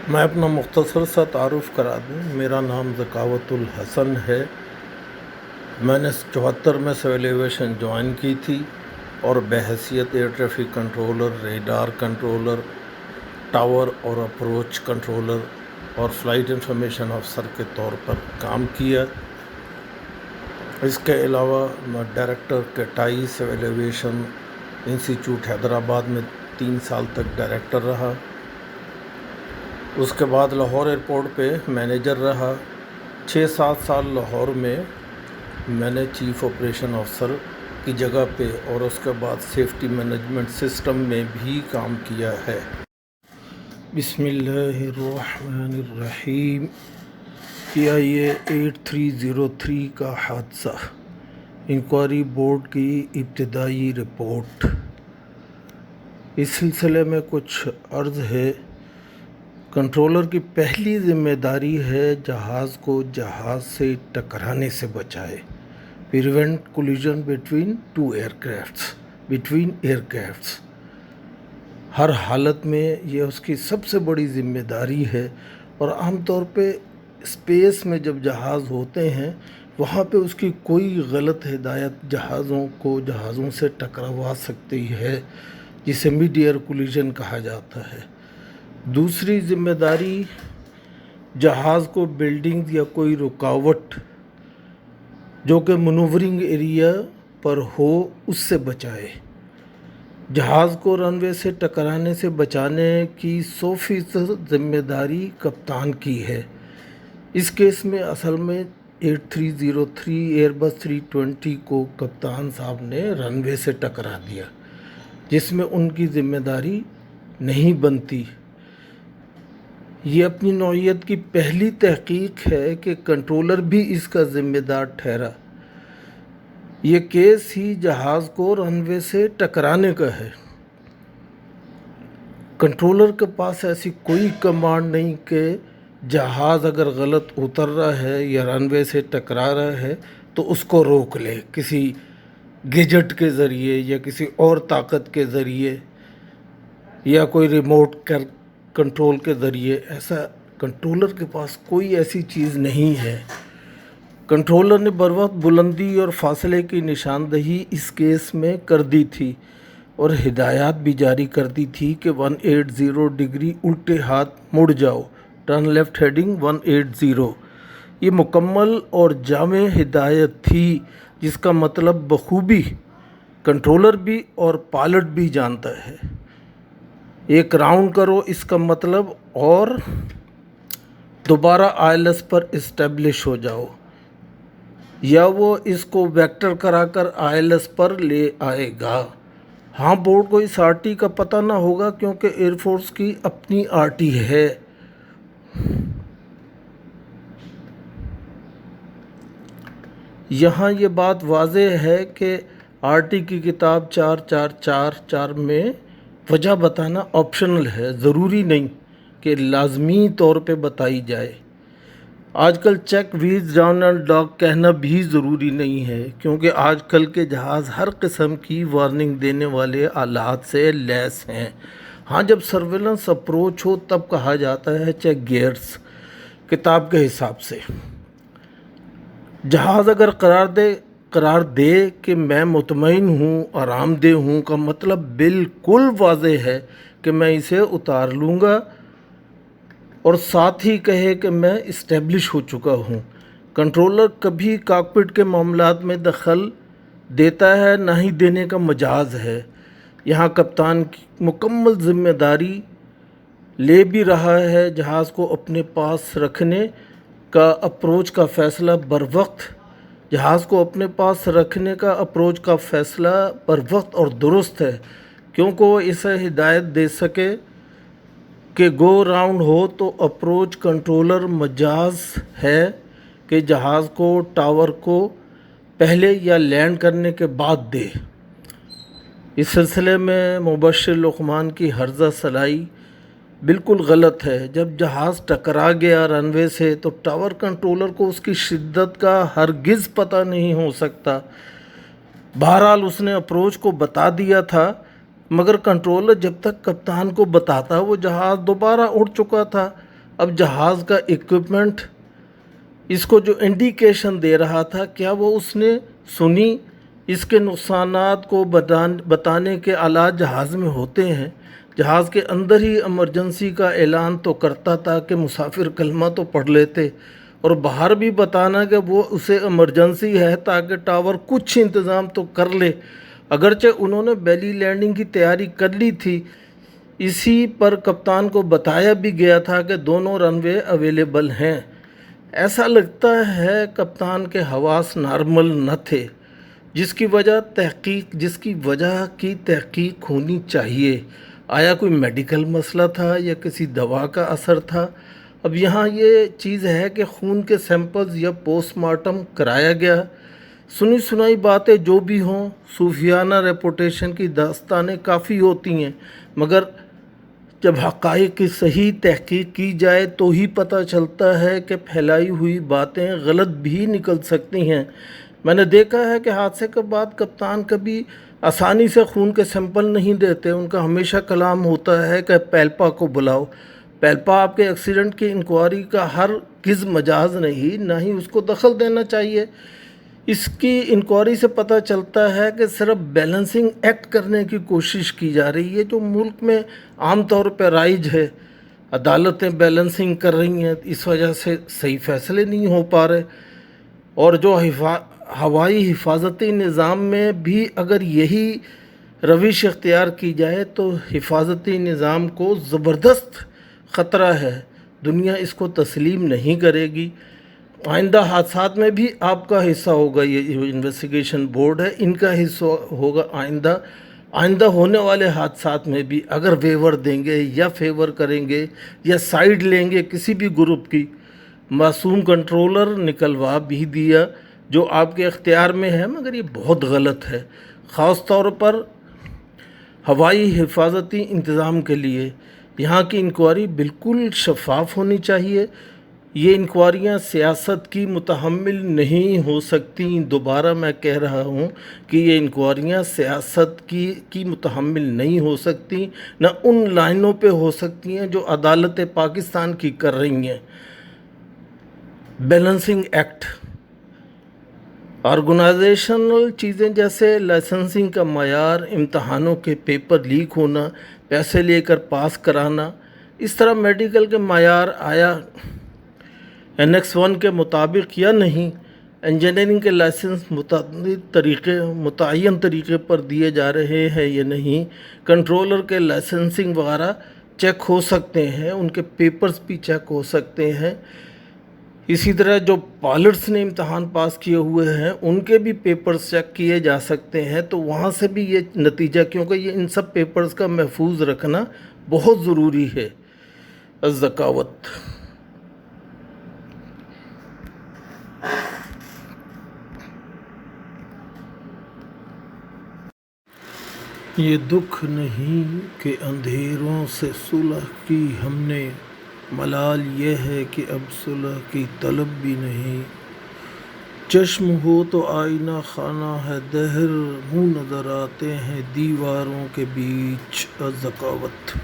میں اپنا مختصر سا تعارف کرا دوں۔ میرا نام ذکاوت الحسن ہے۔ میں نے 74 میں سول ایویشن جوائن کی تھی اور بحیثیت air traffic controller, radar controller, tower اور اپروچ کنٹرولر اور فلائٹ انفارمیشن افسر کے طور پر کام کیا۔ اس کے علاوہ میں ڈائریکٹر کیٹائی سول ایویشن انسٹیٹیوٹ حیدرآباد میں 3 سال تک ڈائریکٹر رہا۔ اس کے بعد لاہور ایئرپورٹ پہ مینیجر رہا۔ 6-7 سال لاہور میں میں نے چیف آپریشن افسر کی جگہ پہ اور اس کے بعد سیفٹی مینجمنٹ سسٹم میں بھی کام کیا ہے۔ بسم اللہ الرحمن الرحیم۔ PIA 8303 کا حادثہ، انکوائری بورڈ کی ابتدائی رپورٹ۔ اس سلسلے میں کچھ عرض ہے۔ کنٹرولر کی پہلی ذمہ داری ہے جہاز کو جہاز سے ٹکرانے سے بچائے۔ Prevent collision between aircrafts. ہر حالت میں یہ اس کی سب سے بڑی ذمہ داری ہے، اور عام طور پہ اسپیس میں جب جہاز ہوتے ہیں وہاں پہ اس کی کوئی غلط ہدایت جہازوں سے ٹکروا سکتی ہے، جسے مڈ ایئر کولیجن کہا جاتا ہے۔ دوسری ذمہ داری جہاز کو بلڈنگ یا کوئی رکاوٹ جو کہ منورنگ ایریا پر ہو اس سے بچائے۔ جہاز کو رن وے سے ٹکرانے سے بچانے کی 100% ذمہ داری کپتان کی ہے۔ اس کیس میں اصل میں 8303 ایئر بس 320 کو کپتان صاحب نے رن وے سے ٹکرا دیا، جس میں ان کی ذمہ داری نہیں بنتی۔ یہ اپنی نوعیت کی پہلی تحقیق ہے کہ کنٹرولر بھی اس کا ذمہ دار ٹھہرا۔ یہ کیس ہی جہاز کو رن وے سے ٹکرانے کا ہے۔ کنٹرولر کے پاس ایسی کوئی کمانڈ نہیں کہ جہاز اگر غلط اتر رہا ہے یا رن وے سے ٹکرا رہا ہے تو اس کو روک لے کسی گیجٹ کے ذریعے یا کسی اور طاقت کے ذریعے یا کوئی ریموٹ کنٹرول کے ذریعے۔ ایسا کنٹرولر کے پاس کوئی ایسی چیز نہیں ہے۔ کنٹرولر نے بروقت بلندی اور فاصلے کی نشاندہی اس کیس میں کر دی تھی اور ہدایات بھی جاری کر دی تھی کہ 180 ڈگری الٹے ہاتھ مڑ جاؤ، ٹرن لیفٹ ہیڈنگ 180۔ یہ مکمل اور جامع ہدایت تھی جس کا مطلب بخوبی کنٹرولر بھی اور پائلٹ بھی جانتا ہے۔ ایک راؤنڈ کرو اس کا مطلب، اور دوبارہ ILS پر اسٹیبلش ہو جاؤ، یا وہ اس کو ویکٹر کرا کر ILS پر لے آئے گا۔ ہاں، بورڈ کو اس RT کا پتہ نہ ہوگا کیونکہ ایئر فورس کی اپنی RT ہے۔ یہاں یہ بات واضح ہے کہ RT کی کتاب 4444 میں وجہ بتانا آپشنل ہے، ضروری نہیں کہ لازمی طور پہ بتائی جائے۔ آج کل چیک ویز ڈاؤن اینڈ ڈاگ کہنا بھی ضروری نہیں ہے، کیونکہ آج کل کے جہاز ہر قسم کی وارننگ دینے والے آلات سے لیس ہیں۔ ہاں، جب سرویلنس اپروچ ہو تب کہا جاتا ہے چیک گیئرز، کتاب کے حساب سے۔ جہاز اگر قرار دے کہ میں مطمئن ہوں، آرام دہ ہوں، کا مطلب بالکل واضح ہے کہ میں اسے اتار لوں گا، اور ساتھ ہی کہے کہ میں اسٹیبلش ہو چکا ہوں۔ کنٹرولر کبھی کاکپٹ کے معاملات میں دخل دیتا ہے نہ ہی دینے کا مجاز ہے۔ یہاں کپتان کی مکمل ذمہ داری لے بھی رہا ہے جہاز کو اپنے پاس رکھنے کا اپروچ کا فیصلہ بر وقت اور درست ہے، کیونکہ وہ اسے ہدایت دے سکے کہ گو راؤنڈ ہو تو اپروچ کنٹرولر مجاز ہے کہ جہاز کو ٹاور کو پہلے یا لینڈ کرنے کے بعد دے۔ اس سلسلے میں مبشر لقمان کی ہرزہ سلائی بالکل غلط ہے۔ جب جہاز ٹکرا گیا رن وے سے تو ٹاور کنٹرولر کو اس کی شدت کا ہرگز پتہ نہیں ہو سکتا۔ بہرحال اس نے اپروچ کو بتا دیا تھا، مگر کنٹرولر جب تک کپتان کو بتاتا وہ جہاز دوبارہ اڑ چکا تھا۔ اب جہاز کا ایکوپمنٹ اس کو جو انڈیکیشن دے رہا تھا، کیا وہ اس نے سنی؟ اس کے نقصانات کو بتانے کے آلات جہاز میں ہوتے ہیں۔ جہاز کے اندر ہی ایمرجنسی کا اعلان تو کرتا تھا کہ مسافر کلمہ تو پڑھ لیتے، اور باہر بھی بتانا کہ وہ اسے ایمرجنسی ہے تاکہ ٹاور کچھ انتظام تو کر لے۔ اگرچہ انہوں نے بیلی لینڈنگ کی تیاری کر لی تھی، اسی پر کپتان کو بتایا بھی گیا تھا کہ دونوں رن وے اویلیبل ہیں۔ ایسا لگتا ہے کپتان کے حواس نارمل نہ تھے، جس کی وجہ کی تحقیق ہونی چاہیے۔ آیا کوئی میڈیکل مسئلہ تھا یا کسی دوا کا اثر تھا؟ اب یہاں یہ چیز ہے کہ خون کے سیمپلز یا پوسٹ مارٹم کرایا گیا۔ سنی سنائی باتیں جو بھی ہوں، صوفیانہ ریپوٹیشن کی داستانیں کافی ہوتی ہیں، مگر جب حقائق کی صحیح تحقیق کی جائے تو ہی پتہ چلتا ہے کہ پھیلائی ہوئی باتیں غلط بھی نکل سکتی ہیں۔ میں نے دیکھا ہے کہ حادثے کے بعد کپتان کبھی آسانی سے خون کے سیمپل نہیں دیتے۔ ان کا ہمیشہ کلام ہوتا ہے کہ پیلپا کو بلاؤ۔ پیلپا آپ کے ایکسیڈنٹ کی انکوائری کا ہرگز مجاز نہیں، نہ ہی اس کو دخل دینا چاہیے۔ اس کی انکوائری سے پتہ چلتا ہے کہ صرف بیلنسنگ ایکٹ کرنے کی کوشش کی جا رہی ہے، جو ملک میں عام طور پہ رائج ہے۔ عدالتیں بیلنسنگ کر رہی ہیں، اس وجہ سے صحیح فیصلے نہیں ہو پا رہے، اور جو ہوائی حفاظتی نظام میں بھی اگر یہی روش اختیار کی جائے تو حفاظتی نظام کو زبردست خطرہ ہے۔ دنیا اس کو تسلیم نہیں کرے گی۔ آئندہ حادثات میں بھی آپ کا حصہ ہوگا، یہ انویسٹیگیشن بورڈ ہے، ان کا حصہ ہوگا۔ آئندہ ہونے والے حادثات میں بھی اگر ویور دیں گے یا فیور کریں گے یا سائیڈ لیں گے کسی بھی گروپ کی، معصوم کنٹرولر نکلوا بھی دیا جو آپ کے اختیار میں ہے، مگر یہ بہت غلط ہے، خاص طور پر ہوائی حفاظتی انتظام کے لیے۔ یہاں کی انکوائری بالکل شفاف ہونی چاہیے۔ یہ انکوائریاں سیاست کی متحمل نہیں ہو سکتی۔ دوبارہ میں کہہ رہا ہوں کہ یہ انکوائریاں سیاست کی متحمل نہیں ہو سکتی، نہ ان لائنوں پہ ہو سکتی ہیں جو عدالت پاکستان کی کر رہی ہیں۔ بیلنسنگ ایکٹ، آرگنائزیشنل چیزیں جیسے لائسنسنگ کا معیار، امتحانوں کے پیپر لیک ہونا، پیسے لے کر پاس کرانا، اس طرح میڈیکل کے معیار آیا انیکس 1 کے مطابق یا نہیں، انجینئرنگ کے لائسنس متعین طریقے پر دیے جا رہے ہیں یا نہیں، کنٹرولر کے لائسنسنگ وغیرہ چیک ہو سکتے ہیں، ان کے پیپرز بھی چیک ہو سکتے ہیں۔ اسی طرح جو پائلٹس نے امتحان پاس کیے ہوئے ہیں ان کے بھی پیپرز چیک کیے جا سکتے ہیں، تو وہاں سے بھی یہ نتیجہ، کیونکہ یہ ان سب پیپرز کا محفوظ رکھنا بہت ضروری ہے۔ الذکاوت، یہ دکھ نہیں کہ اندھیروں سے صلح کی ہم نے، ملال یہ ہے کہ اب صلح کی طلب بھی نہیں۔ چشم ہو تو آئینہ خانہ ہے دہر، منہ نظر آتے ہیں دیواروں کے بیچ۔ الذکاوت۔